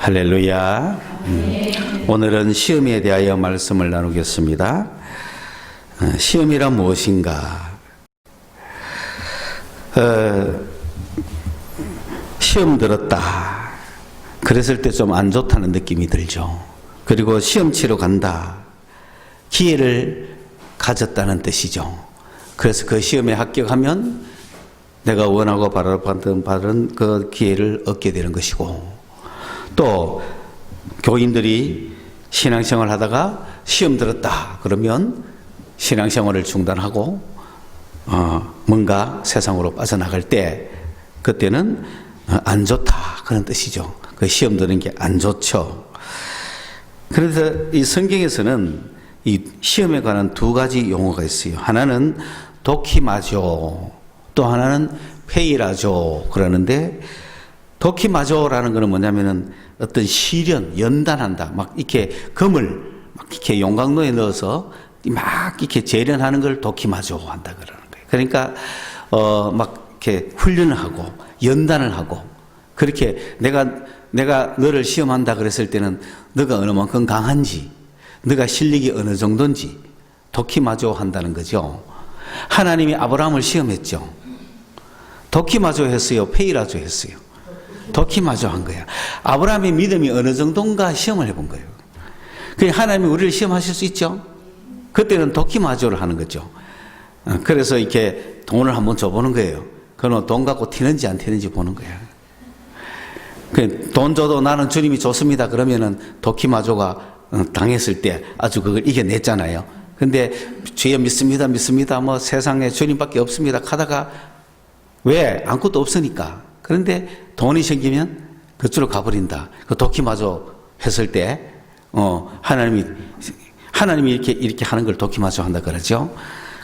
할렐루야. 오늘은 시험에 대하여 말씀을 나누겠습니다. 시험이란 무엇인가? 시험 들었다. 그랬을 때 좀 안 좋다는 느낌이 들죠. 그리고 시험 치러 간다. 기회를 가졌다는 뜻이죠. 그래서 그 시험에 합격하면 내가 원하고 받은 그 기회를 얻게 되는 것이고, 또 교인들이 신앙생활 하다가 시험 들었다 그러면 신앙생활을 중단하고 뭔가 세상으로 빠져나갈 때 그때는 안 좋다 그런 뜻이죠. 그 시험 드는 게 안 좋죠. 그래서 이 성경에서는 이 시험에 관한 두 가지 용어가 있어요. 하나는 도키마조, 또 하나는 페이라조 그러는데, 도키마조라는 거는 뭐냐면은 어떤 시련, 연단한다. 막 이렇게 금을 막 이렇게 용광로에 넣어서 막 이렇게 재련하는 걸 도키마조 한다 그러는 거예요. 그러니까 막 이렇게 훈련을 하고 연단을 하고, 그렇게 내가 너를 시험한다 그랬을 때는 너가 어느 만큼 강한지, 너가 실력이 어느 정도인지 도키마조 한다는 거죠. 하나님이 아브라함을 시험했죠. 도키마조 했어요? 페이라조 했어요? 도키마조 한 거야. 아브라함의 믿음이 어느 정도인가 시험을 해본 거예요. 하나님이 우리를 시험하실 수 있죠. 그때는 도키마조를 하는 거죠. 그래서 이렇게 돈을 한번 줘보는 거예요. 그럼 돈 갖고 튀는지 안 튀는지 보는 거야. 돈 줘도 나는 주님이 좋습니다 그러면은 도키마조가 당했을 때 아주 그걸 이겨냈잖아요. 근데 주여 믿습니다 뭐 세상에 주님밖에 없습니다 하다가, 왜? 아무것도 없으니까. 그런데 돈이 생기면 그쪽으로 가버린다. 그 도키마조 했을 때 하나님이 이렇게 하는 걸 도키마조 한다 그러죠.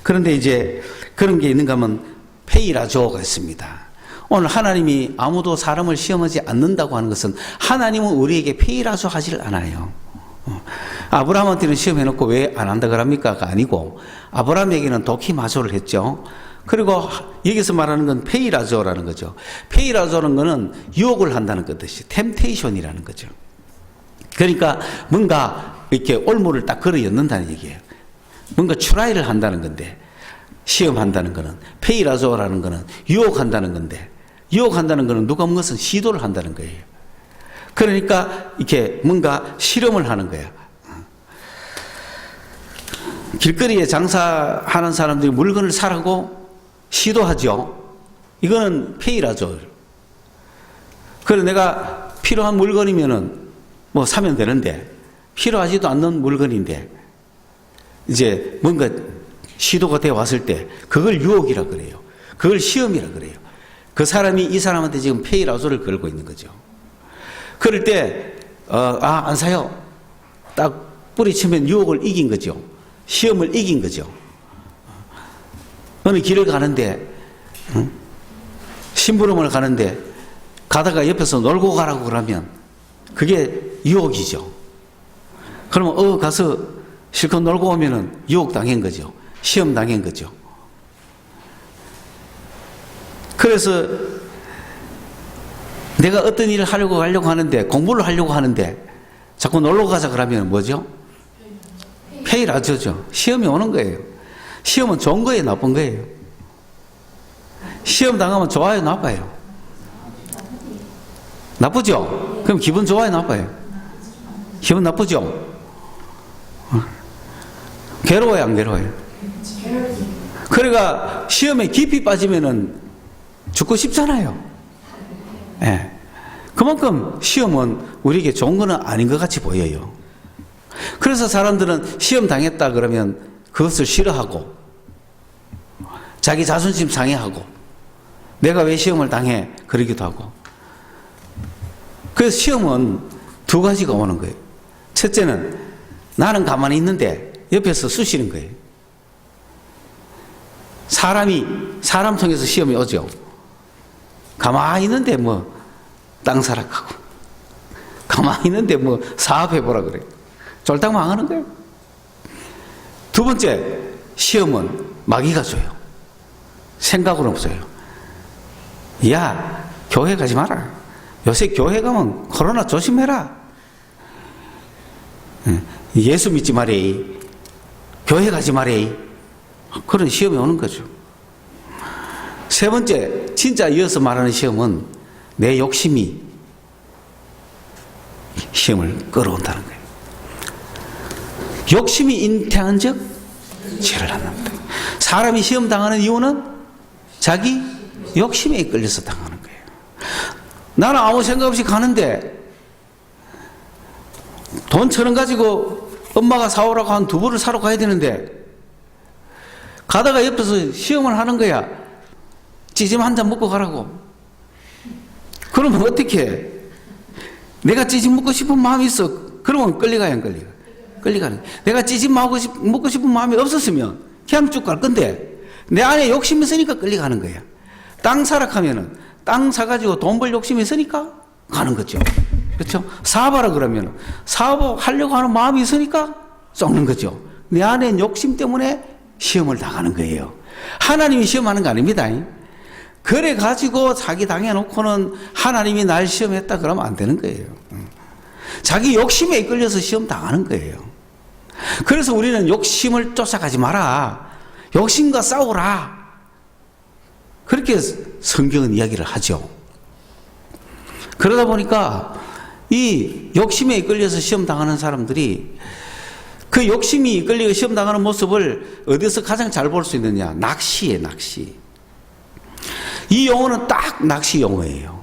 그런데 이제 그런 게 있는가 하면 페이라조가 있습니다. 오늘 하나님이 아무도 사람을 시험하지 않는다고 하는 것은 하나님은 우리에게 페이라조 하질 않아요. 아브라함한테는 시험해놓고 왜 안 한다 그럽니까가 아니고, 아브라함에게는 도키마조를 했죠. 그리고 여기서 말하는 건 페이라조라는 거죠. 페이라조라는 거는 유혹을 한다는 뜻이 템테이션이라는 거죠. 그러니까 뭔가 이렇게 올무를 딱 걸어 엮는다는 얘기예요. 뭔가 트라이를 한다는 건데, 시험한다는 거는, 페이라조라는 거는 유혹한다는 건데, 유혹한다는 거는 누가 무엇은 시도를 한다는 거예요. 그러니까 이렇게 뭔가 실험을 하는 거야. 길거리에 장사하는 사람들이 물건을 사라고 시도하죠. 이거는 페이라죠. 그래서 내가 필요한 물건이면은 뭐 사면 되는데, 필요하지도 않는 물건인데 이제 뭔가 시도가 되어 왔을 때 그걸 유혹이라 그래요. 그걸 시험이라 그래요. 그 사람이 이 사람한테 지금 페이라조를 걸고 있는 거죠. 그럴 때 안 사요. 딱 뿌리치면 유혹을 이긴 거죠. 시험을 이긴 거죠. 어느 길을 가는데, 심부름을 가는데 가다가 옆에서 놀고 가라고 그러면 그게 유혹이죠. 그러면 가서 실컷 놀고 오면은 유혹 당한 거죠. 시험 당한 거죠. 그래서 내가 어떤 일을 하려고 하는데, 공부를 하려고 하는데 자꾸 놀러 가자 그러면 뭐죠? 페이라조죠. 시험이 오는 거예요. 시험은 좋은 거예요, 나쁜 거예요? 시험 당하면 좋아요, 나빠요? 나쁘죠? 그럼 기분 좋아요, 나빠요? 기분 나쁘죠? 괴로워요, 안 괴로워요? 그러니까 시험에 깊이 빠지면은 죽고 싶잖아요. 예. 그만큼 시험은 우리에게 좋은 거는 아닌 것 같이 보여요. 그래서 사람들은 시험 당했다 그러면 그것을 싫어하고, 자기 자존심 상해하고, 내가 왜 시험을 당해? 그러기도 하고. 그래서 시험은 두 가지가 오는 거예요. 첫째는 나는 가만히 있는데 옆에서 쑤시는 거예요. 사람 통해서 시험이 오죠. 가만히 있는데 뭐 땅 사락하고, 가만히 있는데 뭐 사업해보라 그래요. 쫄딱 망하는 거예요. 두 번째, 시험은 마귀가 줘요. 생각은 없어요. 야, 교회 가지 마라. 요새 교회 가면 코로나 조심해라. 예수 믿지 말이. 교회 가지 말이. 그런 시험이 오는 거죠. 세 번째, 진짜 이어서 말하는 시험은 내 욕심이 시험을 끌어온다는 거예요. 욕심이 잉태한 적 죄를 낳는다. 사람이 시험 당하는 이유는 자기 욕심에 끌려서 당하는 거예요. 나는 아무 생각 없이 가는데 돈 1,000원 가지고 엄마가 사오라고 한 두부를 사러 가야 되는데 가다가 옆에서 시험을 하는 거야. 찌짐 한 잔 먹고 가라고. 그러면 어떻게 해? 내가 찌짐 먹고 싶은 마음이 있어. 그러면 끌려가야 안 끌려가? 끌려가는. 내가 찌짐 먹고 싶은 마음이 없었으면 그냥 쭉 갈 건데 내 안에 욕심이 있으니까 끌려가는 거야. 땅 사라 하면은 땅 사가지고 돈 벌 욕심이 있으니까 가는 거죠. 그렇죠? 사업하라 그러면 사업하려고 하는 마음이 있으니까 쫓는 거죠. 내 안에 욕심 때문에 시험을 당하는 거예요. 하나님이 시험하는 거 아닙니다. 그래 가지고 자기 당해놓고는 하나님이 날 시험했다 그러면 안 되는 거예요. 자기 욕심에 이끌려서 시험 당하는 거예요. 그래서 우리는 욕심을 쫓아가지 마라. 욕심과 싸우라. 그렇게 성경은 이야기를 하죠. 그러다 보니까 이 욕심에 이끌려서 시험 당하는 사람들이 그 욕심이 이끌리고 시험 당하는 모습을 어디서 가장 잘 볼 수 있느냐? 낚시에 낚시. 이 용어는 딱 낚시 용어예요.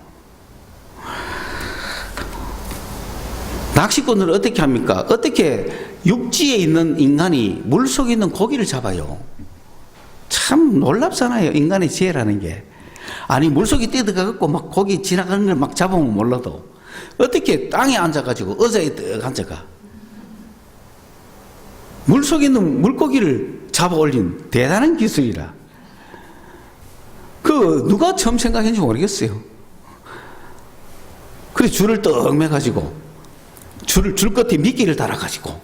낚시꾼을 어떻게 합니까? 어떻게 육지에 있는 인간이 물속에 있는 고기를 잡아요? 참 놀랍잖아요. 인간의 지혜라는 게. 아니 물속에 뛰어들어가고 막 고기 지나가는 걸 막 잡으면 몰라도 어떻게 땅에 앉아가지고 의자에 떡 앉아가 물속에 있는 물고기를 잡아 올린 대단한 기술이라. 누가 처음 생각했는지 모르겠어요. 그래 줄을 떡 매가지고 줄 끝에 미끼를 달아가지고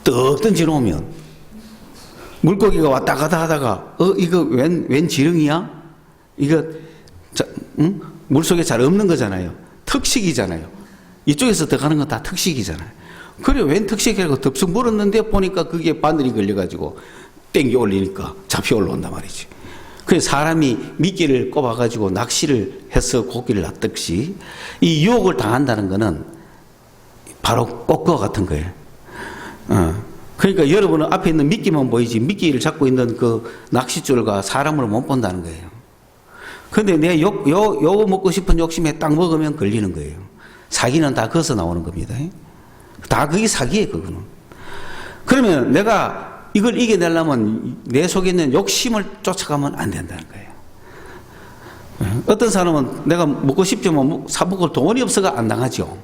떡 던져 놓으면 물고기가 왔다 갔다 하다가 이거 웬 지렁이야? 이거 물속에 잘 없는 거잖아요. 특식이잖아요. 이쪽에서 들어가는 건 다 특식이잖아요. 그래 웬 특식이라고 덥석 물었는데 보니까 그게 바늘이 걸려가지고 땡겨 올리니까 잡혀 올라온단 말이지. 그래서 사람이 미끼를 꼽아가지고 낚시를 해서 고기를 낚듯이 이 유혹을 당한다는 거는 바로 꽃과 같은 거예요. 그러니까 여러분은 앞에 있는 미끼만 보이지 미끼를 잡고 있는 그 낚싯줄과 사람을 못 본다는 거예요. 근데 내 요거 먹고 싶은 욕심에 딱 먹으면 걸리는 거예요. 사기는 다 거기서 나오는 겁니다. 다 그게 사기예요, 그거는. 그러면 내가 이걸 이겨내려면 내 속에 있는 욕심을 쫓아가면 안 된다는 거예요. 어떤 사람은 내가 먹고 싶지만 사먹을 돈이 없어가 안 당하죠.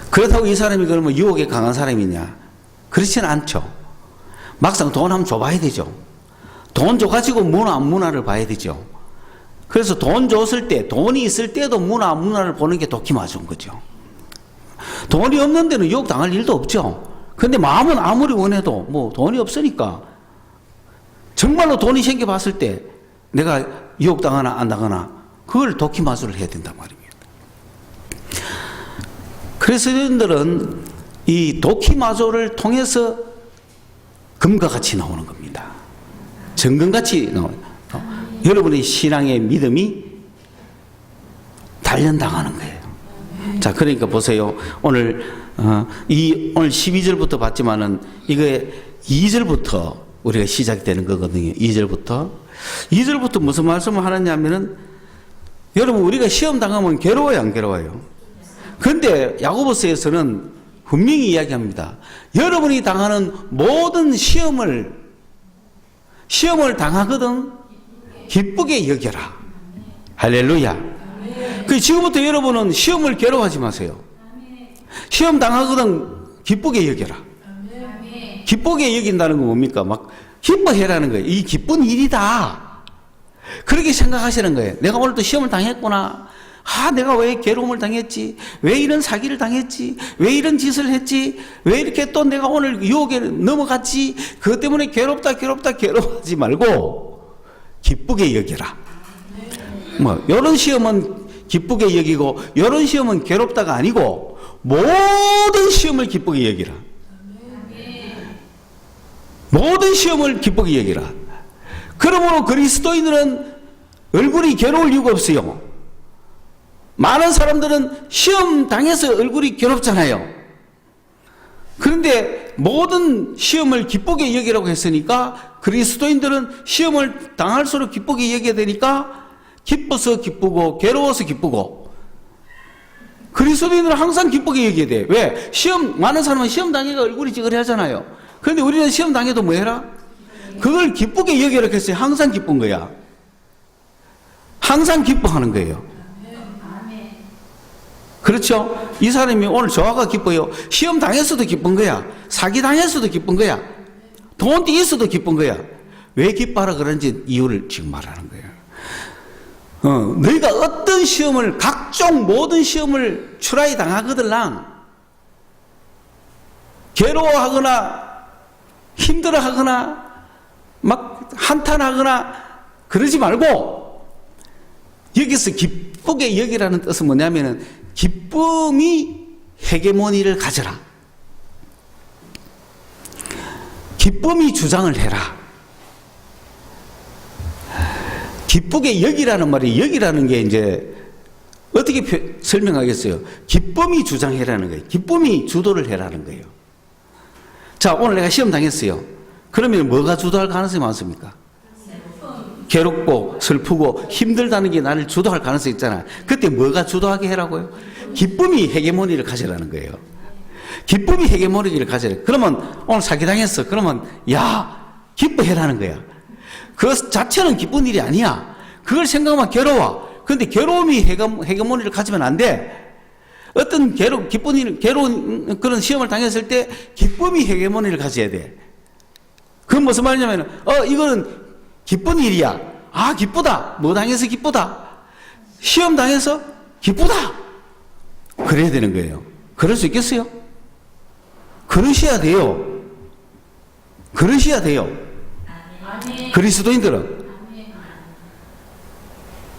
그렇다고 이 사람이 그러면 유혹에 강한 사람이냐? 그렇지는 않죠. 막상 돈 한번 줘봐야 되죠. 돈 줘가지고 문화 안 문화를 봐야 되죠. 그래서 돈 줬을 때, 돈이 있을 때도 문화 안 문화를 보는 게 도끼맞은 거죠. 돈이 없는 데는 유혹 당할 일도 없죠. 근데 마음은 아무리 원해도 뭐 돈이 없으니까 정말로 돈이 생겨봤을 때 내가 유혹 당하나 안 당하나 그걸 도끼마술을 해야 된단 말입니다. 그래서 여러분들은 이 도끼마술을 통해서 금과 같이 나오는 겁니다. 정금같이 나오는 여러분의 신앙의 믿음이 단련당하는 거예요. 자, 그러니까 보세요. 오늘 12절부터 봤지만은 이게 2절부터 우리가 시작되는 거거든요. 2절부터 무슨 말씀을 하느냐면은 여러분 우리가 시험 당하면 괴로워요, 안 괴로워요? 그런데 야고보서에서는 분명히 이야기합니다. 여러분이 당하는 모든 시험을 당하거든 기쁘게 여겨라. 할렐루야. 그 지금부터 여러분은 시험을 괴로워하지 마세요. 시험 당하거든 기쁘게 여겨라. 기쁘게 여긴다는 건 뭡니까? 막 기뻐해라는 거예요. 이 기쁜 일이다. 그렇게 생각하시는 거예요. 내가 오늘도 시험을 당했구나. 내가 왜 괴로움을 당했지? 왜 이런 사기를 당했지? 왜 이런 짓을 했지? 왜 이렇게 또 내가 오늘 유혹에 넘어갔지? 그것 때문에 괴롭하지 말고 기쁘게 여겨라. 이런 시험은 기쁘게 여기고 이런 시험은 괴롭다가 아니고 모든 시험을 기쁘게 여기라. 모든 시험을 기쁘게 여기라. 그러므로 그리스도인들은 얼굴이 괴로울 이유가 없어요. 많은 사람들은 시험 당해서 얼굴이 괴롭잖아요. 그런데 모든 시험을 기쁘게 여기라고 했으니까 그리스도인들은 시험을 당할수록 기쁘게 여겨야 되니까 기뻐서 기쁘고 괴로워서 기쁘고, 그리스도인들은 항상 기쁘게 여겨야 돼. 왜? 많은 사람은 시험 당해가 얼굴이 찌그러하잖아요. 그런데 우리는 시험 당해도 뭐 해라? 그걸 기쁘게 여기라고 했어요. 항상 기쁜 거야. 항상 기뻐하는 거예요. 그렇죠? 이 사람이 오늘 저하가 기뻐요. 시험 당했어도 기쁜 거야. 사기 당했어도 기쁜 거야. 돈 띄있어도 기쁜 거야. 왜 기뻐하라 그런지 이유를 지금 말하는 거예요. 너희가 어떤 시험을, 각종 모든 시험을 추라이 당하거들랑 괴로워하거나 힘들어하거나 막 한탄하거나 그러지 말고, 여기서 기쁘게 여기라는 뜻은 뭐냐면은 기쁨이 헤게모니를 가져라. 기쁨이 주장을 해라. 기쁘게 여기라는 말이, 여기라는 게 이제 어떻게 설명하겠어요? 기쁨이 주장해라는 거예요. 기쁨이 주도를 해라는 거예요. 자, 오늘 내가 시험 당했어요. 그러면 뭐가 주도할 가능성이 많습니까? 괴롭고 슬프고 힘들다는 게 나를 주도할 가능성이 있잖아. 그때 뭐가 주도하게 해라고요? 기쁨이 헤게모니를 가지라는 거예요. 기쁨이 헤게모니를 가지라. 그러면 오늘 사기당했어. 그러면 야, 기뻐해라는 거야. 그 자체는 기쁜 일이 아니야. 그걸 생각하면 괴로워. 그런데 괴로움이 헤게모니를 가지면 안 돼. 어떤 기쁜 일, 괴로운 그런 시험을 당했을 때 기쁨이 헤게모니를 가져야 돼. 그건 무슨 말이냐면, 이거는 기쁜 일이야. 아, 기쁘다. 뭐 당해서 기쁘다. 시험 당해서 기쁘다. 그래야 되는 거예요. 그럴 수 있겠어요? 그러셔야 돼요. 그러셔야 돼요. 그리스도인들은.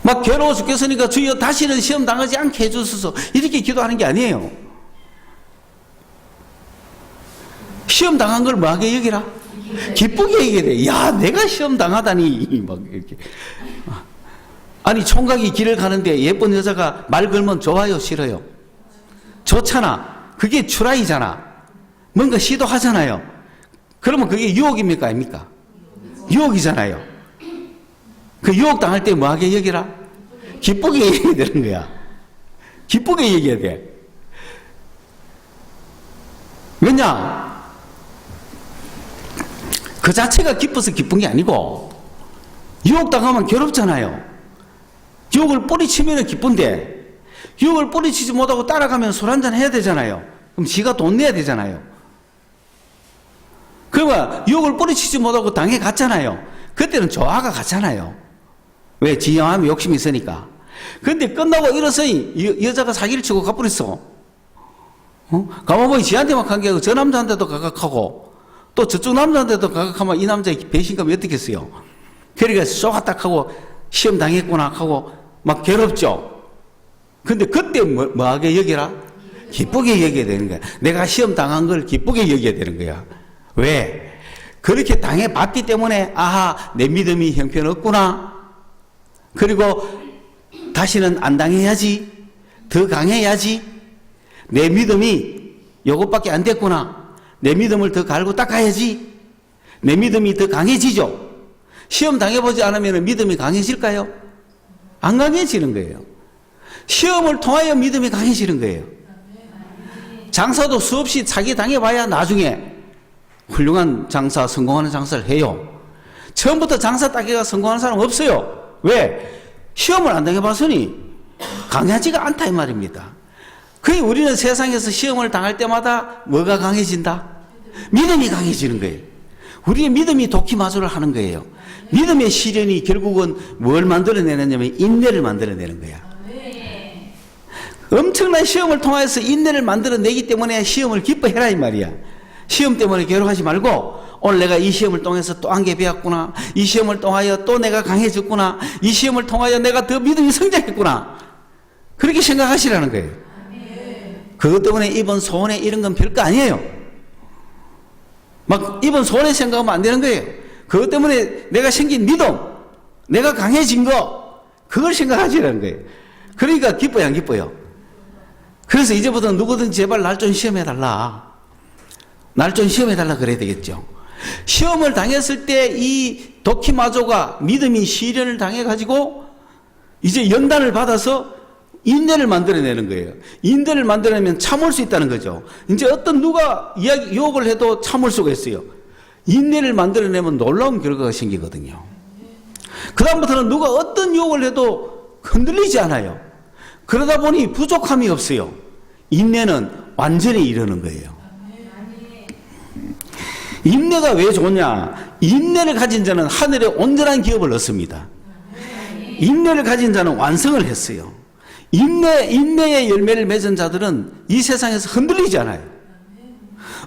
막 괴로워 죽겠으니까 주여 다시는 시험 당하지 않게 해주소서, 이렇게 기도하는 게 아니에요. 시험 당한 걸 뭐하게 여기라? 기쁘게 얘기해야 돼. 야, 내가 시험 당하다니. 막 이렇게. 아니, 총각이 길을 가는데 예쁜 여자가 말 걸면 좋아요, 싫어요? 좋잖아. 그게 추라이잖아. 뭔가 시도하잖아요. 그러면 그게 유혹입니까, 아닙니까? 유혹이잖아요. 그 유혹 당할 때 뭐하게 여기라? 기쁘게 얘기해야 되는 거야. 기쁘게 얘기해야 돼. 왜냐? 그 자체가 기뻐서 기쁜 게 아니고, 유혹 당하면 괴롭잖아요. 유혹을 뿌리치면 기쁜데, 유혹을 뿌리치지 못하고 따라가면 술 한잔 해야 되잖아요. 그럼 지가 돈 내야 되잖아요. 그러면 유혹을 뿌리치지 못하고 당해갔잖아요. 그때는 조화가 갔잖아요. 왜? 지영하면 욕심이 있으니까. 근데 끝나고 일어서니 여자가 사기를 치고 가버렸어. 가만 보니 지한테만 간 게 아니고 저 남자한테도 가각하고 또 저쪽 남자한테도 가각하면 이 남자의 배신감이 어떻겠어요? 그러니까 쏘가딱 하고 시험 당했구나 하고 막 괴롭죠. 근데 그때 뭐하게 여기라? 기쁘게 여겨야 되는 거야. 내가 시험 당한 걸 기쁘게 여겨야 되는 거야. 왜? 그렇게 당해봤기 때문에 아하, 내 믿음이 형편없구나. 그리고 다시는 안 당해야지. 더 강해야지. 내 믿음이 요것밖에 안 됐구나. 내 믿음을 더 갈고 닦아야지. 내 믿음이 더 강해지죠. 시험 당해보지 않으면 믿음이 강해질까요? 안 강해지는 거예요. 시험을 통하여 믿음이 강해지는 거예요. 장사도 수없이 사기 당해봐야 나중에 훌륭한 장사, 성공하는 장사를 해요. 처음부터 장사 따기가 성공하는 사람 없어요. 왜? 시험을 안 당해봤으니 강하지가 않다 이 말입니다. 그게 우리는 세상에서 시험을 당할 때마다 뭐가 강해진다? 믿음이 강해지는 거예요. 우리의 믿음이 도끼마술을 하는 거예요. 믿음의 시련이 결국은 뭘 만들어내느냐면 인내를 만들어내는 거야. 엄청난 시험을 통해서 인내를 만들어내기 때문에 시험을 기뻐해라 이 말이야. 시험 때문에 괴로워하지 말고 오늘 내가 이 시험을 통해서 또 한 개 배웠구나. 이 시험을 통하여 또 내가 강해졌구나. 이 시험을 통하여 내가 더 믿음이 성장했구나. 그렇게 생각하시라는 거예요. 그것 때문에 이번 소원에 이런 건 별거 아니에요. 막 이번 소원에 생각하면 안 되는 거예요. 그것 때문에 내가 생긴 믿음, 내가 강해진 거, 그걸 생각하시라는 거예요. 그러니까 기뻐요, 안 기뻐요? 그래서 이제부터 누구든 제발 날 좀 시험해달라. 날 좀 시험해달라 그래야 되겠죠. 시험을 당했을 때 이 도키마조가 믿음이 시련을 당해가지고 이제 연단을 받아서 인내를 만들어내는 거예요. 인내를 만들어내면 참을 수 있다는 거죠. 이제 어떤 누가 유혹을 해도 참을 수가 있어요. 인내를 만들어내면 놀라운 결과가 생기거든요. 그 다음부터는 누가 어떤 유혹을 해도 흔들리지 않아요. 그러다 보니 부족함이 없어요. 인내는 완전히 이루는 거예요. 인내가 왜 좋냐? 인내를 가진 자는 하늘의 온전한 기업을 얻습니다. 인내를 가진 자는 완성을 했어요. 인내의 열매를 맺은 자들은 이 세상에서 흔들리지 않아요.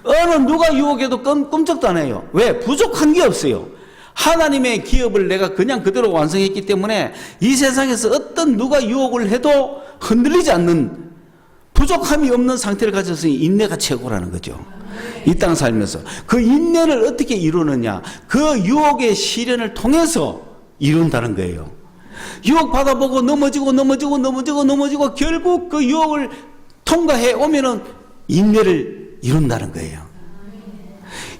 어느 누가 유혹해도 끔찍도 안 해요. 왜? 부족한 게 없어요. 하나님의 기업을 내가 그냥 그대로 완성했기 때문에 이 세상에서 어떤 누가 유혹을 해도 흔들리지 않는 부족함이 없는 상태를 가졌으니 인내가 최고라는 거죠. 이 땅 살면서 그 인내를 어떻게 이루느냐? 그 유혹의 시련을 통해서 이룬다는 거예요. 유혹 받아보고 넘어지고 결국 그 유혹을 통과해 오면은 인내를 이룬다는 거예요.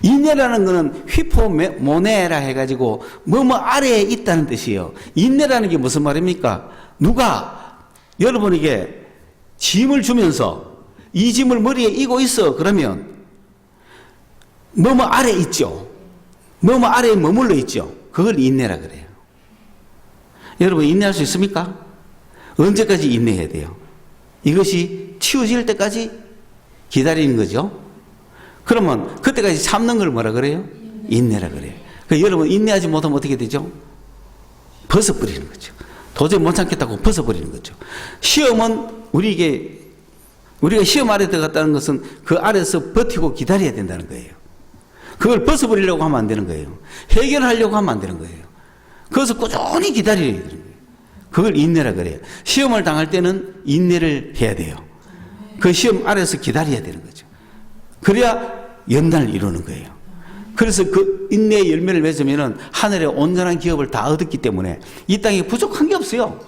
인내라는 것은 휘포모네라 해가지고 뭐 아래에 있다는 뜻이에요. 인내라는 게 무슨 말입니까? 누가 여러분에게 짐을 주면서 이 짐을 머리에 이고 있어 그러면 뭐 아래에 있죠. 뭐 아래에 머물러 있죠. 그걸 인내라 그래요. 여러분 인내할 수 있습니까? 언제까지 인내해야 돼요? 이것이 치워질 때까지 기다리는 거죠. 그러면 그때까지 참는 걸 뭐라 그래요? 인내라 그래요. 그러니까 여러분 인내하지 못하면 어떻게 되죠? 벗어버리는 거죠. 도저히 못 참겠다고 벗어버리는 거죠. 시험은 우리가 시험 아래 들어갔다는 것은 그 아래에서 버티고 기다려야 된다는 거예요. 그걸 벗어버리려고 하면 안 되는 거예요. 해결하려고 하면 안 되는 거예요. 그래서 꾸준히 기다려야 되는 거예요. 그걸 인내라 그래요. 시험을 당할 때는 인내를 해야 돼요. 그 시험 아래에서 기다려야 되는 거죠. 그래야 연단을 이루는 거예요. 그래서 그 인내의 열매를 맺으면 하늘의 온전한 기업을 다 얻었기 때문에 이 땅에 부족한 게 없어요.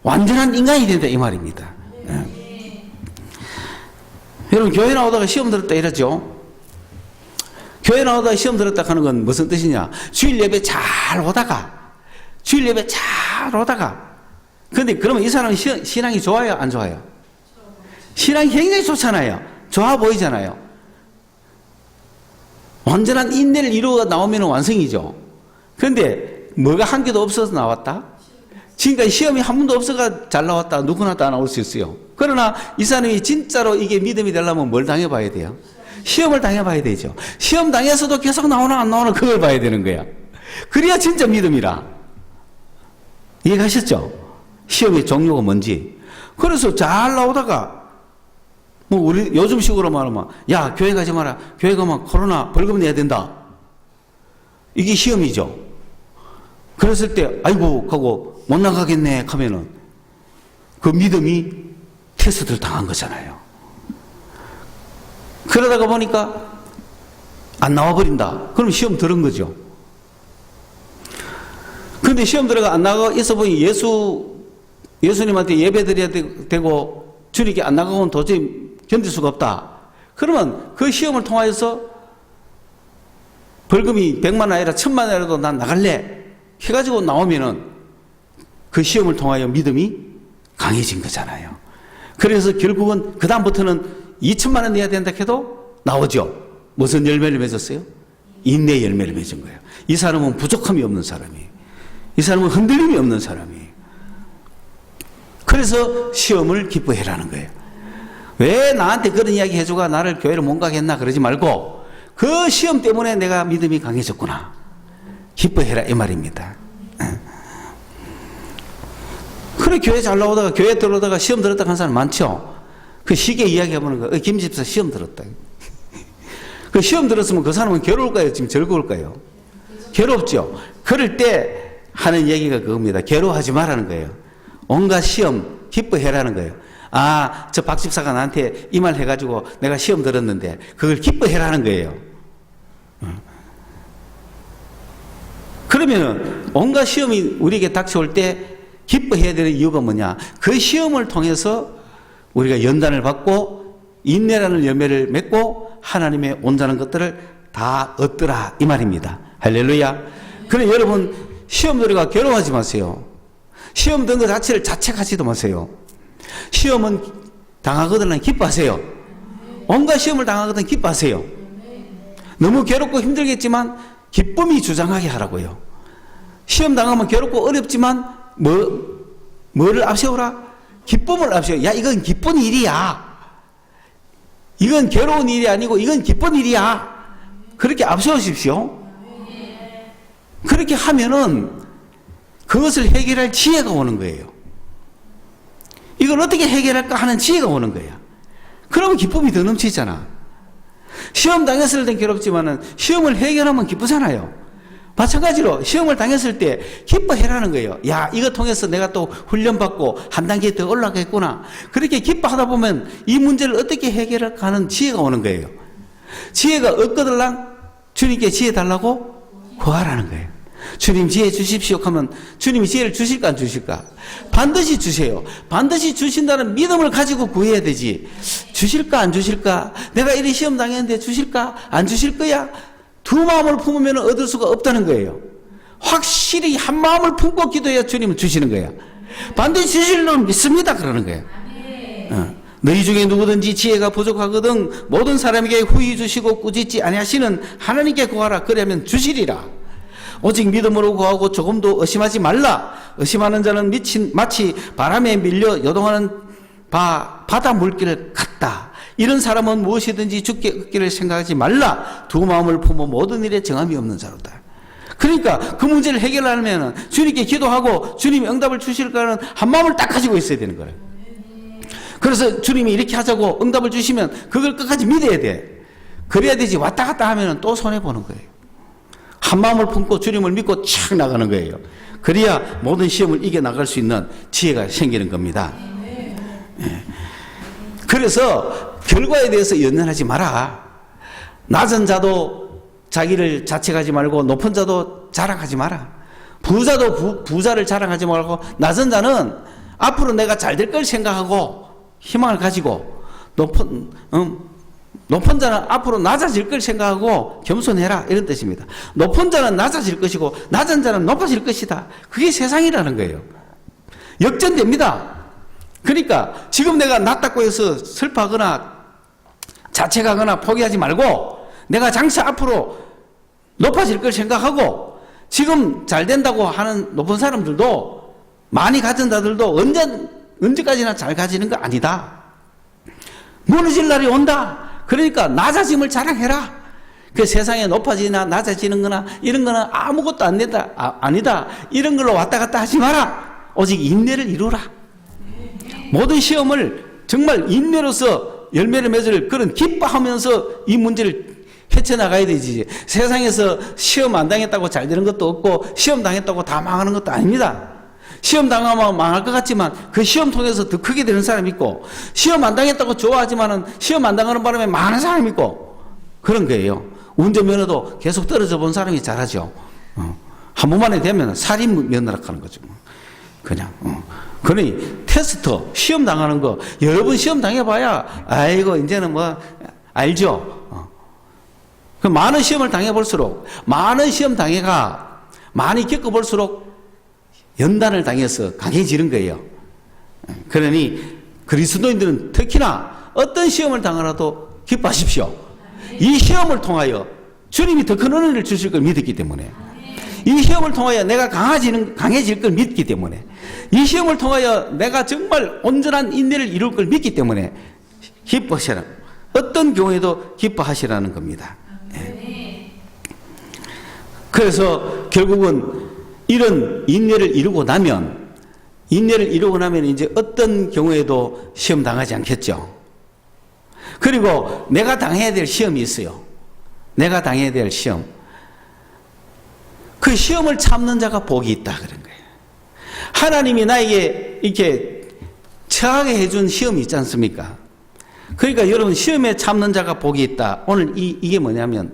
완전한 인간이 된다 이 말입니다. 여러분 교회 나오다가 시험 들었다 이러죠. 교회 나오다가 시험 들었다 하는 건 무슨 뜻이냐? 주일 예배 잘 오다가 근데 그러면 이 사람은 신앙이 좋아요 안 좋아요? 신앙이 굉장히 좋잖아요. 좋아 보이잖아요. 완전한 인내를 이루어 나오면 완성이죠. 그런데 뭐가 한 개도 없어서 나왔다? 지금까지 시험이 한 번도 없어가 잘 나왔다. 누구나 다 나올 수 있어요. 그러나 이 사람이 진짜로 이게 믿음이 되려면 뭘 당해봐야 돼요? 시험을 당해봐야 되죠. 시험 당해서도 계속 나오나 안 나오나 그걸 봐야 되는 거야. 그래야 진짜 믿음이라. 이해가셨죠? 시험의 종류가 뭔지. 그래서 잘 나오다가 뭐 우리 요즘식으로 말하면 야 교회 가지 마라. 교회 가면 코로나 벌금 내야 된다. 이게 시험이죠. 그랬을 때 아이고 하고 못 나가겠네 하면은 그 믿음이 테스트를 당한 거잖아요. 그러다가 보니까 안 나와버린다. 그럼 시험 들은 거죠. 그런데 시험 들어가 안 나가 있어 보니 예수님한테 예배 드려야 되고 주님께 안 나가고는 도저히 견딜 수가 없다. 그러면 그 시험을 통하여서 벌금이 100만 원 아니라 1000만 원이라도 난 나갈래 해가지고 나오면은 그 시험을 통하여 믿음이 강해진 거잖아요. 그래서 결국은 그 다음부터는 2천만 원 내야 된다 해도 나오죠. 무슨 열매를 맺었어요? 인내 열매를 맺은 거예요. 이 사람은 부족함이 없는 사람이에요. 이 사람은 흔들림이 없는 사람이에요. 그래서 시험을 기뻐해라는 거예요. 왜 나한테 그런 이야기 해주가 나를 교회를 못 가겠나 그러지 말고 그 시험 때문에 내가 믿음이 강해졌구나. 기뻐해라 이 말입니다. 그래 교회 잘 나오다가 교회 들어오다가 시험 들었다 하는 사람 많죠. 그 쉽게 이야기해보는 거. 김 집사 시험 들었다. 그 시험 들었으면 그 사람은 괴로울까요? 지금 즐거울까요? 괴롭죠. 그럴 때 하는 얘기가 그겁니다. 괴로워하지 말라는 거예요. 온갖 시험 기뻐해라는 거예요. 아, 저 박 집사가 나한테 이 말 해가지고 내가 시험 들었는데 그걸 기뻐해라는 거예요. 그러면은 온갖 시험이 우리에게 닥쳐올 때 기뻐해야 되는 이유가 뭐냐? 그 시험을 통해서 우리가 연단을 받고 인내라는 열매를 맺고 하나님의 온전한 것들을 다 얻더라 이 말입니다. 할렐루야. 그래 여러분 시험 들어가 괴로워하지 마세요. 시험 든 것 자체를 자책하지도 마세요. 시험은 당하거든 기뻐하세요. 온갖 시험을 당하거든 기뻐하세요. 너무 괴롭고 힘들겠지만 기쁨이 주장하게 하라고요. 시험 당하면 괴롭고 어렵지만 뭐를 앞세우라? 기쁨을 앞세워. 야, 이건 기쁜 일이야. 이건 괴로운 일이 아니고 이건 기쁜 일이야. 그렇게 앞세우십시오. 그렇게 하면은 그것을 해결할 지혜가 오는 거예요. 이걸 어떻게 해결할까 하는 지혜가 오는 거야. 그러면 기쁨이 더 넘치잖아. 시험 당했을 땐 괴롭지만은 시험을 해결하면 기쁘잖아요. 마찬가지로 시험을 당했을 때 기뻐해라는 거예요. 야, 이거 통해서 내가 또 훈련받고 한 단계 더 올라가겠구나. 그렇게 기뻐하다 보면 이 문제를 어떻게 해결할까 하는 지혜가 오는 거예요. 지혜가 얻거들랑 주님께 지혜 달라고 구하라는 거예요. 주님 지혜 주십시오 하면 주님이 지혜를 주실까 안 주실까? 반드시 주세요. 반드시 주신다는 믿음을 가지고 구해야 되지. 주실까 안 주실까? 내가 이리 시험 당했는데 주실까 안 주실 거야? 두 마음을 품으면 얻을 수가 없다는 거예요. 확실히 한 마음을 품고 기도해야 주님은 주시는 거야. 반드시 주실 줄 믿습니다 그러는 거예요. 너희 중에 누구든지 지혜가 부족하거든 모든 사람에게 후히 주시고 꾸짖지 아니하시는 하나님께 구하라. 그러면 주시리라. 오직 믿음으로 구하고 조금도 의심하지 말라. 의심하는 자는 마치 바람에 밀려 요동하는 바다 물길 같다. 이런 사람은 무엇이든지 죽게 얻기를 생각하지 말라. 두 마음을 품어 모든 일에 정함이 없는 자로다. 그러니까 그 문제를 해결하려면 주님께 기도하고 주님이 응답을 주실까는 한 마음을 딱 가지고 있어야 되는 거예요. 그래서 주님이 이렇게 하자고 응답을 주시면 그걸 끝까지 믿어야 돼. 그래야 되지. 왔다 갔다 하면 또 손해보는 거예요. 한 마음을 품고 주님을 믿고 착 나가는 거예요. 그래야 모든 시험을 이겨나갈 수 있는 지혜가 생기는 겁니다. 그래서 결과에 대해서 연연하지 마라. 낮은 자도 자기를 자책하지 말고 높은 자도 자랑하지 마라. 부자도 부자를 자랑하지 말고 낮은 자는 앞으로 내가 잘 될 걸 생각하고 희망을 가지고 높은 자는 앞으로 낮아질 걸 생각하고 겸손해라 이런 뜻입니다. 높은 자는 낮아질 것이고 낮은 자는 높아질 것이다. 그게 세상이라는 거예요. 역전됩니다. 그러니까 지금 내가 낮다고 해서 슬퍼하거나 자책하거나 포기하지 말고 내가 장차 앞으로 높아질 걸 생각하고 지금 잘 된다고 하는 높은 사람들도 많이 가진 자들도 언제까지나 잘 가지는 거 아니다. 무너질 날이 온다. 그러니까 낮아짐을 자랑해라. 그 세상에 높아지나 낮아지는 거나 이런 거는 아무것도 아니다. 이런 걸로 왔다 갔다 하지 마라. 오직 인내를 이루라. 모든 시험을 정말 인내로서 열매를 맺을 그런 기뻐하면서 이 문제를 헤쳐나가야 되지. 세상에서 시험 안 당했다고 잘 되는 것도 없고 시험 당했다고 다 망하는 것도 아닙니다. 시험 당하면 망할 것 같지만 그 시험 통해서 더 크게 되는 사람이 있고 시험 안 당했다고 좋아하지만은 시험 안 당하는 바람에 많은 사람이 있고 그런 거예요. 운전면허도 계속 떨어져 본 사람이 잘하죠. 한 번만에 되면 살인 면허라 하는 거죠. 그냥. 그러니 테스트 시험 당하는 거 여러 번 시험 당해봐야 아이고 이제는 뭐 알죠. 그 많은 시험을 당해볼수록 많은 시험 당해가 많이 겪어볼수록 연단을 당해서 강해지는 거예요. 그러니 그리스도인들은 특히나 어떤 시험을 당하라도 기뻐하십시오. 이 시험을 통하여 주님이 더 큰 은혜를 주실 걸 믿었기 때문에 이 시험을 통하여 내가 강해질 걸 믿기 때문에 이 시험을 통하여 내가 정말 온전한 인내를 이룰 걸 믿기 때문에 기뻐하시라. 어떤 경우에도 기뻐하시라는 겁니다. 그래서 결국은 이런 인내를 이루고 나면 이제 어떤 경우에도 시험 당하지 않겠죠. 그리고 내가 당해야 될 시험이 있어요. 내가 당해야 될 시험. 그 시험을 참는 자가 복이 있다 그런 거예요. 하나님이 나에게 이렇게 처하게 해준 시험이 있지 않습니까? 그러니까 여러분, 시험에 참는 자가 복이 있다. 오늘 이게 뭐냐면,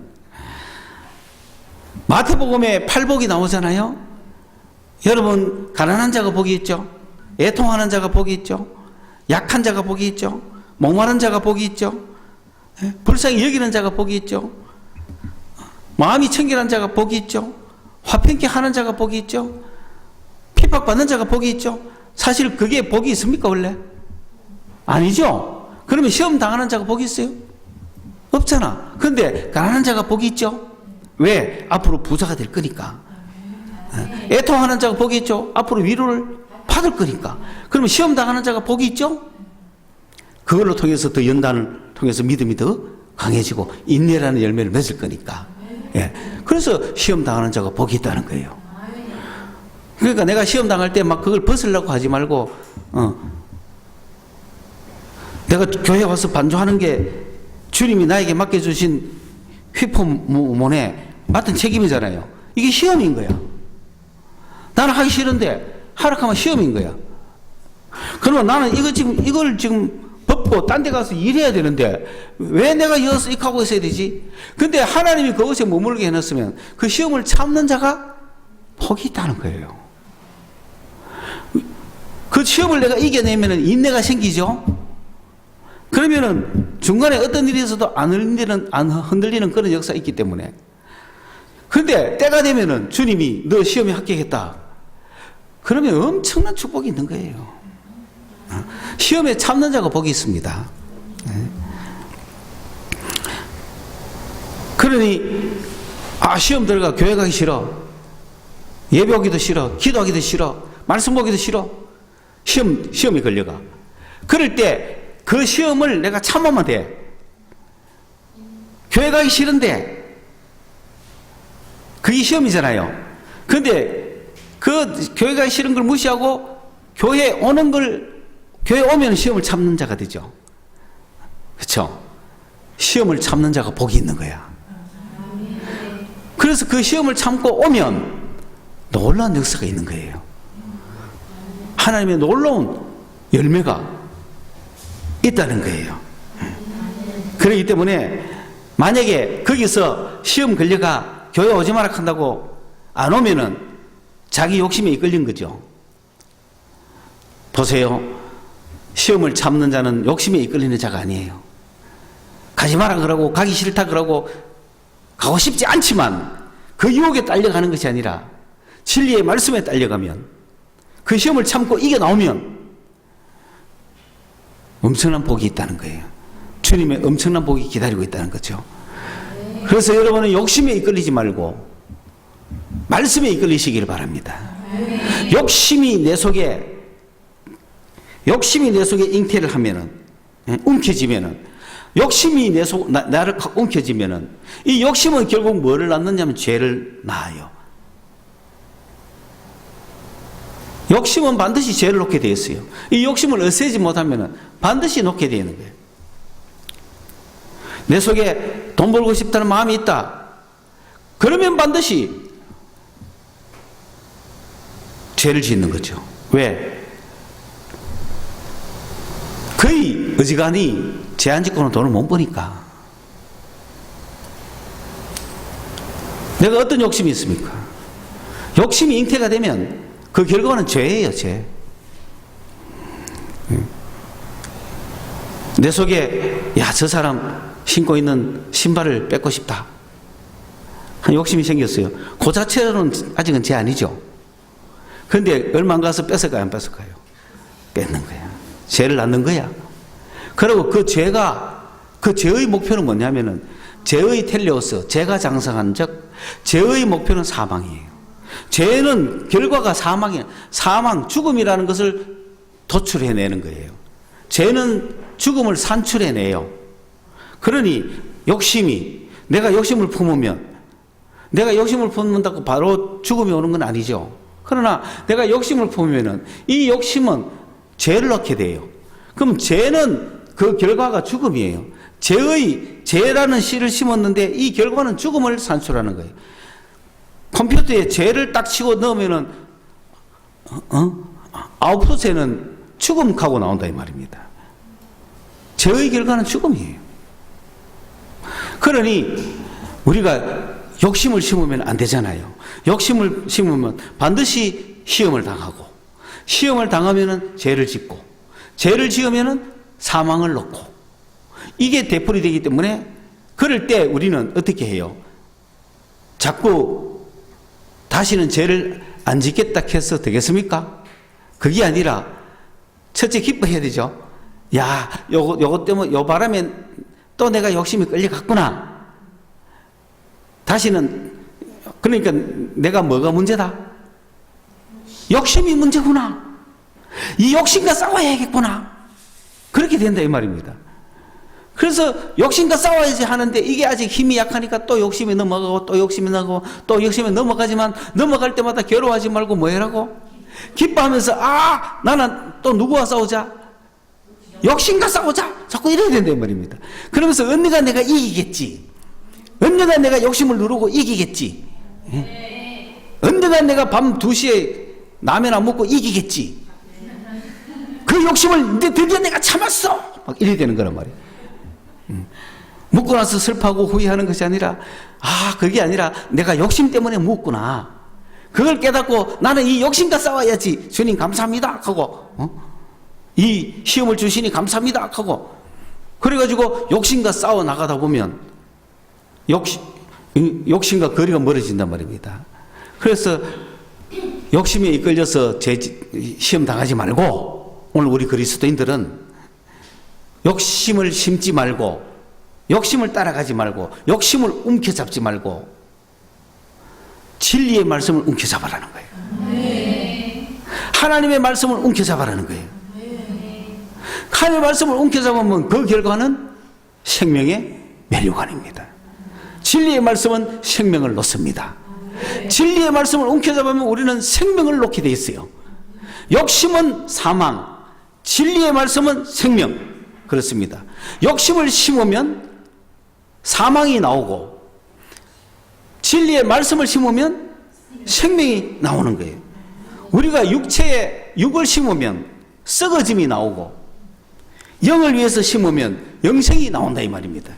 마태복음에 팔복이 나오잖아요. 여러분, 가난한 자가 복이 있죠. 애통하는 자가 복이 있죠. 약한 자가 복이 있죠. 목마른 자가 복이 있죠. 불쌍히 여기는 자가 복이 있죠. 마음이 청결한 자가 복이 있죠. 화평케 하는 자가 복이 있죠. 핍박받는 자가 복이 있죠. 사실 그게 복이 있습니까, 원래? 아니죠. 그러면 시험 당하는 자가 복이 있어요? 없잖아. 그런데 가난한 자가 복이 있죠. 왜? 앞으로 부자가 될 거니까. 애통하는 자가 복이 있죠. 앞으로 위로를 받을 거니까. 그러면 시험 당하는 자가 복이 있죠. 그걸로 통해서 더 연단을 통해서 믿음이 더 강해지고 인내라는 열매를 맺을 거니까. 예. 그래서 시험 당하는 자가 복이 있다는 거예요. 그러니까 내가 시험 당할 때 막 그걸 벗으려고 하지 말고, 내가 교회 와서 반주하는 게 주님이 나에게 맡겨주신 휘포몬에 맡은 책임이잖아요. 이게 시험인 거야. 나는 하기 싫은데 하락하면 시험인 거야. 그러면 나는 이걸 지금 벗고 딴 데 가서 일해야 되는데 왜 내가 여기서 하고 있어야 되지? 근데 하나님이 그것에 머물게 해놨으면 그 시험을 참는 자가 복이 있다는 거예요. 그 시험을 내가 이겨내면 인내가 생기죠. 그러면은 중간에 어떤 일이 있어도 안 흔들리는 그런 역사가 있기 때문에. 그런데 때가 되면은 주님이 너 시험에 합격했다. 그러면 엄청난 축복이 있는 거예요. 시험에 참는 자가 복이 있습니다. 그러니 시험 들어가 교회 가기 싫어. 예배하기도 싫어. 기도하기도 싫어. 말씀 보기도 싫어. 시험이 걸려가. 그럴 때 그 시험을 내가 참으면 돼. 교회 가기 싫은데 그게 시험이잖아요. 근데 그 교회 가기 싫은 걸 무시하고 교회 오면 시험을 참는 자가 되죠. 그렇죠? 시험을 참는 자가 복이 있는 거야. 그래서 그 시험을 참고 오면 놀라운 역사가 있는 거예요. 하나님의 놀라운 열매가 있다는 거예요. 그렇기 때문에 만약에 거기서 시험 걸려가 교회 오지 마라 한다고 안 오면은 자기 욕심에 이끌린 거죠. 보세요. 시험을 참는 자는 욕심에 이끌리는 자가 아니에요. 가지 마라 그러고 가기 싫다 그러고 가고 싶지 않지만 그 유혹에 딸려가는 것이 아니라 진리의 말씀에 딸려가면 그 시험을 참고 이겨 나오면 엄청난 복이 있다는 거예요. 주님의 엄청난 복이 기다리고 있다는 거죠. 그래서 여러분은 욕심에 이끌리지 말고 말씀에 이끌리시기를 바랍니다. 욕심이 내 속에 잉태를 하면은, 움켜지면은, 욕심이 나를 움켜지면은, 이 욕심은 결국 뭐를 낳느냐면 죄를 낳아요. 욕심은 반드시 죄를 놓게 되어 있어요. 이 욕심을 없애지 못하면은 반드시 놓게 되는 거예요. 내 속에 돈 벌고 싶다는 마음이 있다. 그러면 반드시 죄를 짓는 거죠. 왜? 거의 어지간히 죄 안 짓고는 돈을 못 버니까. 내가 어떤 욕심이 있습니까? 욕심이 잉태가 되면 그 결과는 죄예요, 죄. 내 속에 저 사람 신고 있는 신발을 뺏고 싶다. 한 욕심이 생겼어요. 그 자체로는 아직은 죄 아니죠. 그런데 얼마 안 가서 뺏을까요, 안 뺏을까요? 뺏는 거야. 죄를 낳는 거야. 그리고 그 죄가, 그 죄의 목표는 뭐냐면은 죄의 텔레오스, 죄가 장성한 적, 죄의 목표는 사망이에요. 죄는 결과가 사망이에요. 사망, 죽음이라는 것을 도출해내는 거예요. 죄는 죽음을 산출해내요. 그러니 욕심이, 내가 욕심을 품는다고 바로 죽음이 오는 건 아니죠. 그러나 내가 욕심을 품으면은 이 욕심은 죄를 낳게 돼요. 그럼 죄는 그 결과가 죽음이에요. 죄라는 씨를 심었는데 이 결과는 죽음을 산출하는 거예요. 컴퓨터에 죄를 딱 치고 넣으면은, 아웃풋에는 죽음 가고 나온다 이 말입니다. 죄의 결과는 죽음이에요. 그러니 우리가 욕심을 심으면 안 되잖아요. 욕심을 심으면 반드시 시험을 당하고, 시험을 당하면은 죄를 짓고, 죄를 지으면은 사망을 놓고, 이게 되풀이 되기 때문에 그럴 때 우리는 어떻게 해요? 자꾸 다시는 죄를 안 짓겠다 해서 되겠습니까? 그게 아니라 첫째 기뻐해야 되죠. 야, 요거 때문에 요 바람에 또 내가 욕심이 끌려갔구나. 다시는, 그러니까 내가 뭐가 문제다? 욕심이 문제구나. 이 욕심과 싸워야겠구나. 그렇게 된다 이 말입니다. 그래서 욕심과 싸워야지 하는데 이게 아직 힘이 약하니까 또 욕심이 넘어가고 또 욕심이 나고 또 욕심이 넘어가지만 넘어갈 때마다 괴로워하지 말고 뭐 해라고? 기뻐하면서 나는 또 누구와 싸우자? 욕심과 싸우자. 자꾸 이래야 된다 이 말입니다. 그러면서 언니가 내가 이기겠지. 언젠가 내가 욕심을 누르고 이기겠지. 언젠가 내가 밤 2시에 라면 안 먹고 이기겠지. 그 욕심을 드디어 내가 참았어. 막 이래야 되는 거란 말이에요. 묵고 나서 슬퍼하고 후회하는 것이 아니라 그게 아니라 내가 욕심 때문에 묵구나. 그걸 깨닫고 나는 이 욕심과 싸워야지. 주님 감사합니다 하고 이 시험을 주시니 감사합니다 하고 그래가지고 욕심과 싸워 나가다 보면 욕심과 거리가 멀어진단 말입니다. 그래서 욕심에 이끌려서 시험 당하지 말고 오늘 우리 그리스도인들은 욕심을 심지 말고 욕심을 따라가지 말고 욕심을 움켜잡지 말고 진리의 말씀을 움켜잡으라는 거예요. 하나님의 말씀을 움켜잡으라는 거예요. 하나님의 말씀을 움켜잡으면 그 결과는 생명의 면류관입니다. 진리의 말씀은 생명을 놓습니다. 진리의 말씀을 움켜잡으면 우리는 생명을 놓게 돼 있어요. 욕심은 사망, 진리의 말씀은 생명. 그렇습니다. 욕심을 심으면 사망이 나오고 진리의 말씀을 심으면 생명이 나오는 거예요. 우리가 육을 심으면 썩어짐이 나오고 영을 위해서 심으면 영생이 나온다 이 말입니다.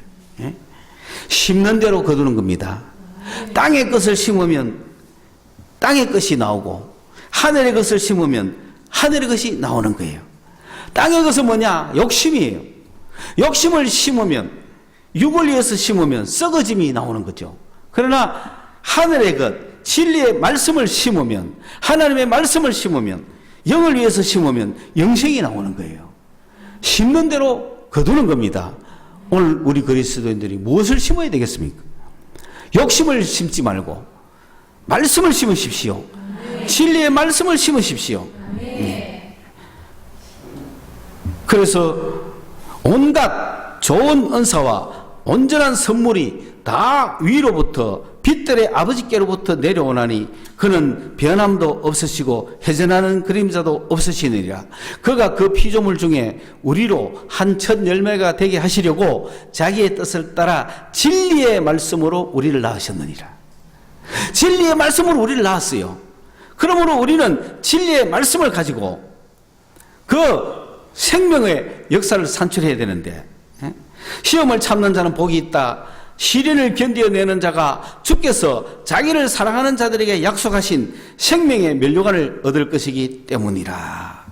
심는 대로 거두는 겁니다. 땅의 것을 심으면 땅의 것이 나오고 하늘의 것을 심으면 하늘의 것이 나오는 거예요. 땅의 것은 뭐냐? 욕심이에요. 욕심을 심으면 육을 위해서 심으면 썩어짐이 나오는 거죠. 그러나 하늘의 것, 진리의 말씀을 심으면 하나님의 말씀을 심으면 영을 위해서 심으면 영생이 나오는 거예요. 심는 대로 거두는 겁니다. 오늘 우리 그리스도인들이 무엇을 심어야 되겠습니까? 욕심을 심지 말고 말씀을 심으십시오. 진리의 말씀을 심으십시오. 그래서 온갖 좋은 은사와 온전한 선물이 다 위로부터 빛들의 아버지께로부터 내려오나니 그는 변함도 없으시고 회전하는 그림자도 없으시느니라. 그가 그 피조물 중에 우리로 한 첫 열매가 되게 하시려고 자기의 뜻을 따라 진리의 말씀으로 우리를 낳으셨느니라. 진리의 말씀으로 우리를 낳았어요. 그러므로 우리는 진리의 말씀을 가지고 그 생명의 역사를 산출해야 되는데 시험을 참는 자는 복이 있다. 시련을 견뎌내는 자가 주께서 자기를 사랑하는 자들에게 약속하신 생명의 면류관을 얻을 것이기 때문이라.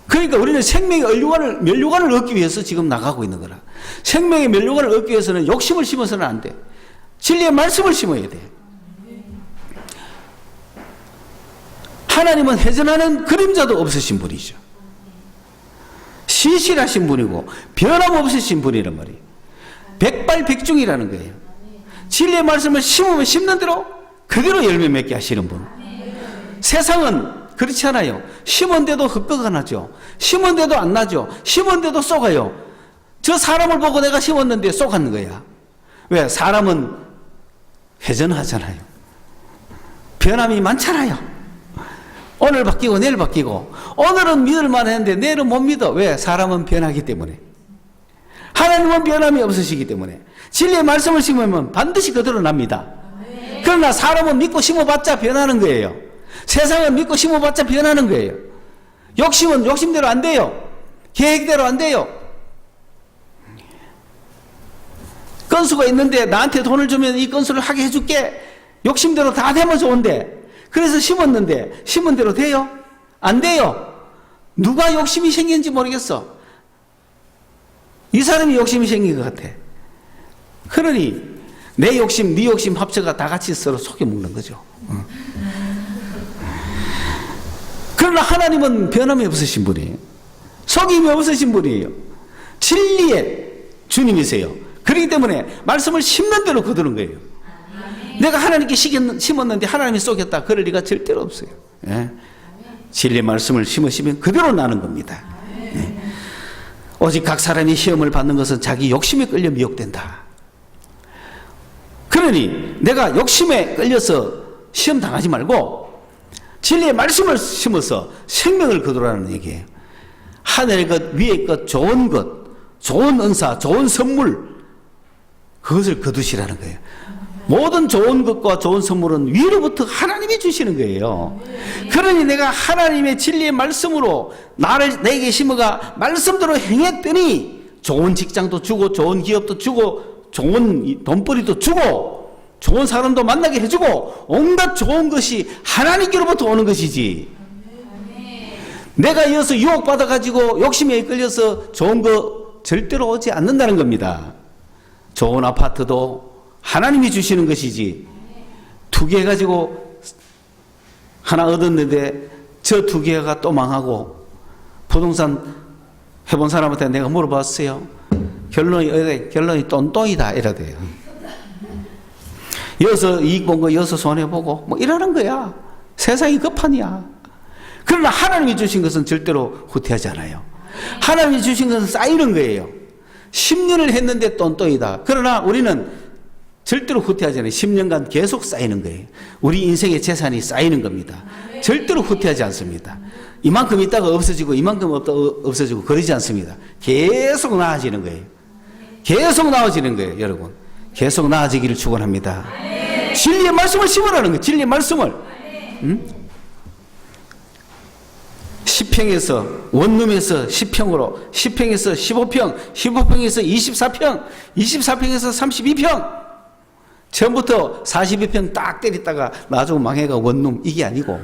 그러니까 우리는 생명의 면류관을 얻기 위해서 지금 나가고 있는 거라. 생명의 면류관을 얻기 위해서는 욕심을 심어서는 안 돼. 진리의 말씀을 심어야 돼. 하나님은 회전하는 그림자도 없으신 분이죠. 신실하신 분이고 변함없으신 분이란 말이에요. 백발백중이라는 거예요. 진리의 말씀을 심으면 심는 대로 그대로 열매 맺게 하시는 분. 세상은 그렇지 않아요. 심은 데도 헛거가 나죠. 심은 데도 안 나죠. 심은 데도 쏘가요. 저 사람을 보고 내가 심었는데 쏘가는 거야. 왜? 사람은 회전하잖아요. 변함이 많잖아요. 오늘 바뀌고 내일 바뀌고 오늘은 믿을만 했는데 내일은 못 믿어. 왜? 사람은 변하기 때문에. 하나님은 변함이 없으시기 때문에. 진리의 말씀을 심으면 반드시 그대로 납니다. 그러나 사람은 믿고 심어봤자 변하는 거예요. 세상은 믿고 심어봤자 변하는 거예요. 욕심은 욕심대로 안 돼요. 계획대로 안 돼요. 건수가 있는데 나한테 돈을 주면 이 건수를 하게 해줄게. 욕심대로 다 되면 좋은데. 그래서 심었는데 심은 대로 돼요? 안 돼요. 누가 욕심이 생긴지 모르겠어. 이 사람이 욕심이 생긴 것 같아. 그러니 내 욕심, 네 욕심 합쳐가 다 같이 서로 속여먹는 거죠. 그러나 하나님은 변함이 없으신 분이에요. 속임이 없으신 분이에요. 진리의 주님이세요. 그렇기 때문에 말씀을 심는 대로 거두는 거예요. 내가 하나님께 심었는데 하나님이 쏘겠다. 그럴 리가 절대로 없어요. 예? 진리의 말씀을 심으시면 그대로 나는 겁니다. 예? 오직 각 사람이 시험을 받는 것은 자기 욕심에 끌려 미혹된다. 그러니 내가 욕심에 끌려서 시험 당하지 말고 진리의 말씀을 심어서 생명을 거두라는 얘기예요. 하늘의 것, 위의 것, 좋은 것, 좋은 은사, 좋은 선물, 그것을 거두시라는 거예요. 모든 좋은 것과 좋은 선물은 위로부터 하나님이 주시는 거예요. 그러니 내가 하나님의 진리의 말씀으로 내게 심어가 말씀대로 행했더니 좋은 직장도 주고 좋은 기업도 주고 좋은 돈벌이도 주고 좋은 사람도 만나게 해주고 온갖 좋은 것이 하나님께로부터 오는 것이지. 내가 이어서 유혹받아가지고 욕심에 이끌려서 좋은 거 절대로 오지 않는다는 겁니다. 좋은 아파트도 하나님이 주시는 것이지. 2개 가지고 하나 얻었는데 저 2개가 또 망하고. 부동산 해본 사람한테 내가 물어봤어요. 결론이 똥똥이다 이러대요. 여기서 이익 본 거 여기서 손해보고 뭐 이러는 거야. 세상이 급하냐. 그러나 하나님이 주신 것은 절대로 후퇴하지 않아요. 하나님이 주신 것은 쌓이는 거예요. 10년을 했는데 똥똥이다. 그러나 우리는 절대로 후퇴하지 않아요. 10년간 계속 쌓이는 거예요. 우리 인생의 재산이 쌓이는 겁니다. 절대로 후퇴하지 않습니다. 이만큼 있다가 없어지고 이만큼 없어지고 그러지 않습니다. 계속 나아지는 거예요. 계속 나아지는 거예요, 여러분. 계속 나아지기를 축원합니다. 진리의 말씀을 심으라는 거예요. 진리의 말씀을. 시평에서 원룸에서 10평으로 10평에서 15평 15평에서 24평 24평에서 32평 처음부터 42평 딱 때렸다가 나중에 망해가 원룸 이게 아니고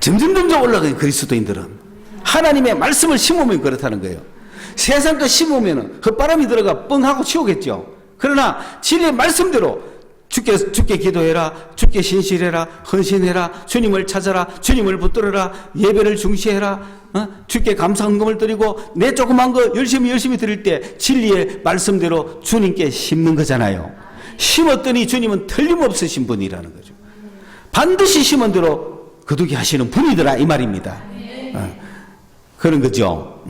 점점 올라가는 그리스도인들은 하나님의 말씀을 심으면 그렇다는 거예요. 세상 거 심으면 헛바람이 들어가 뻥하고 치우겠죠. 그러나 진리의 말씀대로 주께 기도해라, 주께 신실해라, 헌신해라, 주님을 찾아라, 주님을 붙들어라, 예배를 중시해라, 주께 감사헌금을 드리고 내 조그만 거 열심히 드릴 때 진리의 말씀대로 주님께 심는 거잖아요. 심었더니 주님은 틀림없으신 분이라는 거죠. 반드시 심은 대로 거두게 하시는 분이더라 이 말입니다. 그런 거죠.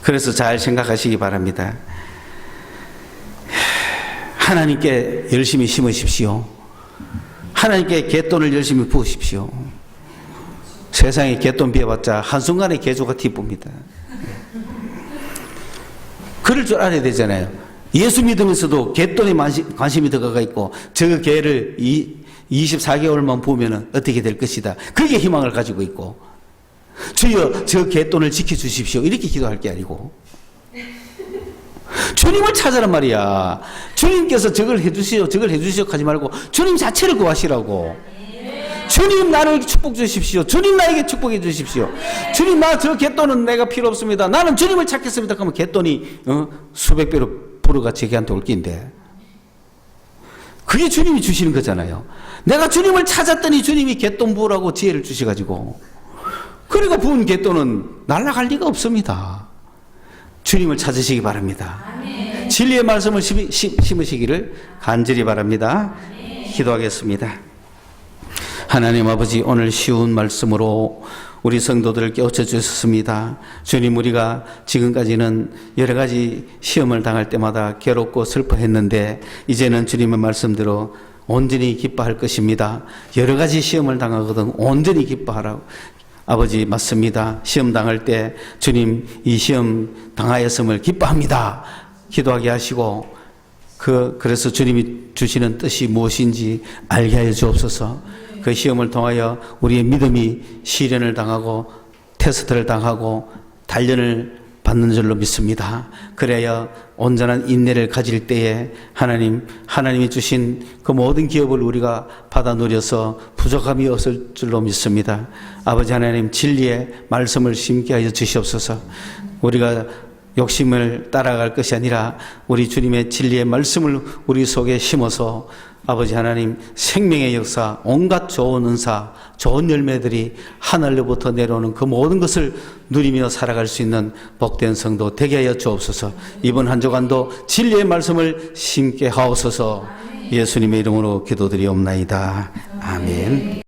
그래서 잘 생각하시기 바랍니다. 하나님께 열심히 심으십시오. 하나님께 갯돈을 열심히 부으십시오. 세상에 갯돈 비워봤자 한순간에 개조가 뒤쁩니다. 그럴 줄 알아야 되잖아요. 예수 믿으면서도 갯돈에 관심이 들어가 있고 저 개를 24개월만 부으면 어떻게 될 것이다. 그게 희망을 가지고 있고 주여 저 갯돈을 지켜주십시오. 이렇게 기도할 게 아니고 주님을 찾으란 말이야. 주님께서 저걸 해주시오 하지 말고 주님 자체를 구하시라고. 주님 나를 축복 주십시오. 주님 나에게 축복해 주십시오. 주님 나 저 갯돈은 내가 필요 없습니다. 나는 주님을 찾겠습니다. 그러면 갯돈이 수백 배로 불어가 제게한테 올 낀데 그게 주님이 주시는 거잖아요. 내가 주님을 찾았더니 주님이 갯돈 부으라고 지혜를 주셔가지고 그리고 부은 갯돈은 날아갈 리가 없습니다. 주님을 찾으시기 바랍니다. 아멘. 진리의 말씀을 심으시기를 간절히 바랍니다. 아멘. 기도하겠습니다. 하나님 아버지 오늘 쉬운 말씀으로 우리 성도들을 깨우쳐 주셨습니다. 주님 우리가 지금까지는 여러 가지 시험을 당할 때마다 괴롭고 슬퍼했는데 이제는 주님의 말씀대로 온전히 기뻐할 것입니다. 여러 가지 시험을 당하거든 온전히 기뻐하라고. 아버지 맞습니다. 시험 당할 때 주님 이 시험 당하였음을 기뻐합니다. 기도하게 하시고 그래서 주님이 주시는 뜻이 무엇인지 알게 하여 주옵소서. 그 시험을 통하여 우리의 믿음이 시련을 당하고 테스트를 당하고 단련을 받는 줄로 믿습니다. 그래야 온전한 인내를 가질 때에 하나님이 주신 그 모든 기업을 우리가 받아 누려서 부족함이 없을 줄로 믿습니다. 아버지 하나님, 진리의 말씀을 심게 하여 주시옵소서. 우리가 욕심을 따라갈 것이 아니라 우리 주님의 진리의 말씀을 우리 속에 심어서 아버지 하나님, 생명의 역사, 온갖 좋은 은사, 좋은 열매들이 하늘로부터 내려오는 그 모든 것을 누리며 살아갈 수 있는 복된 성도 되게 하여 주옵소서. 이번 한 주간도 진리의 말씀을 심게 하옵소서. 예수님의 이름으로 기도드리옵나이다. 아멘.